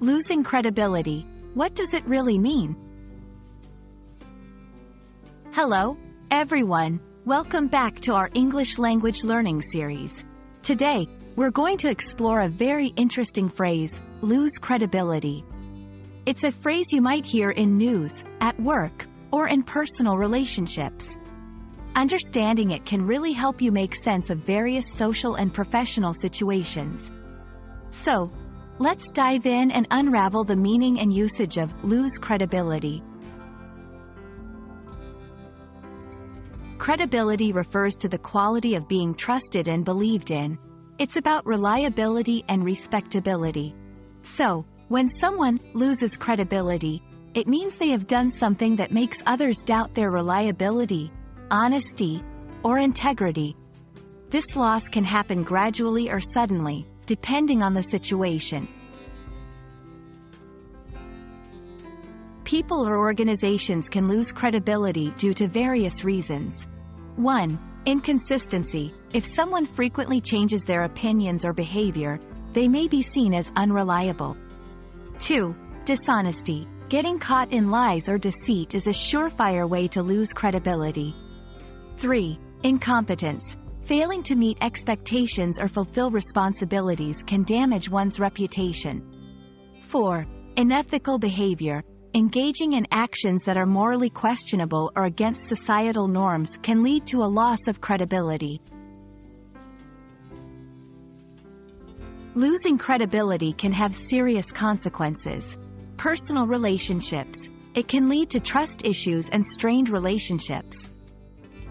Losing credibility. What does it really mean? Hello, everyone. Welcome back to our English language learning series. Today, we're going to explore a very interesting phrase, lose credibility. It's a phrase you might hear in news, at work, or in personal relationships. Understanding it can really help you make sense of various social and professional situations. So, let's dive in and unravel the meaning and usage of lose credibility. Credibility refers to the quality of being trusted and believed in. It's about reliability and respectability. So, when someone loses credibility, it means they have done something that makes others doubt their reliability, honesty, or integrity. This loss can happen gradually or suddenly, depending on the situation. People or organizations can lose credibility due to various reasons. 1. Inconsistency. If someone frequently changes their opinions or behavior, they may be seen as unreliable. 2. Dishonesty. Getting caught in lies or deceit is a surefire way to lose credibility. 3. Incompetence. Failing to meet expectations or fulfill responsibilities can damage one's reputation. 4. Unethical behavior. Engaging in actions that are morally questionable or against societal norms can lead to a loss of credibility. Losing credibility can have serious consequences. Personal relationships. It can lead to trust issues and strained relationships.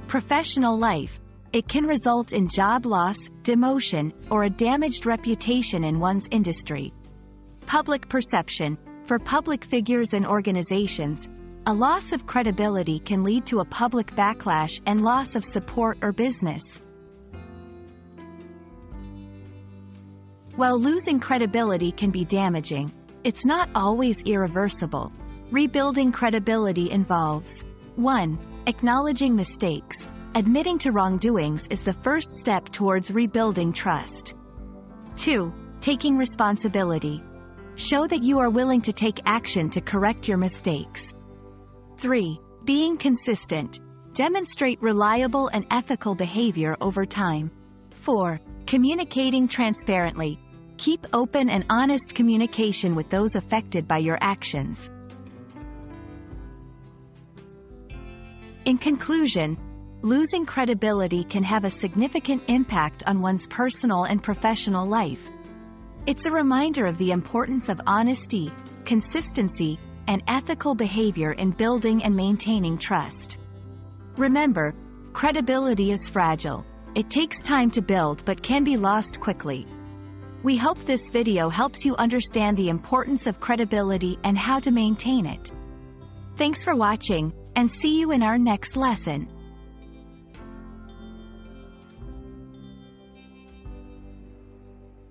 Professional life. It can result in job loss, demotion, or a damaged reputation in one's industry. Public perception. For public figures and organizations, a loss of credibility can lead to a public backlash and loss of support or business. While losing credibility can be damaging, it's not always irreversible. Rebuilding credibility involves 1. Acknowledging mistakes. Admitting to wrongdoings is the first step towards rebuilding trust. 2. Taking responsibility. Show that you are willing to take action to correct your mistakes. 3. Being consistent. Demonstrate reliable and ethical behavior over time. 4. Communicating transparently. Keep open and honest communication with those affected by your actions. In conclusion, losing credibility can have a significant impact on one's personal and professional life. It's a reminder of the importance of honesty, consistency, and ethical behavior in building and maintaining trust. Remember, credibility is fragile. It takes time to build but can be lost quickly. We hope this video helps you understand the importance of credibility and how to maintain it. Thanks for watching, and see you in our next lesson.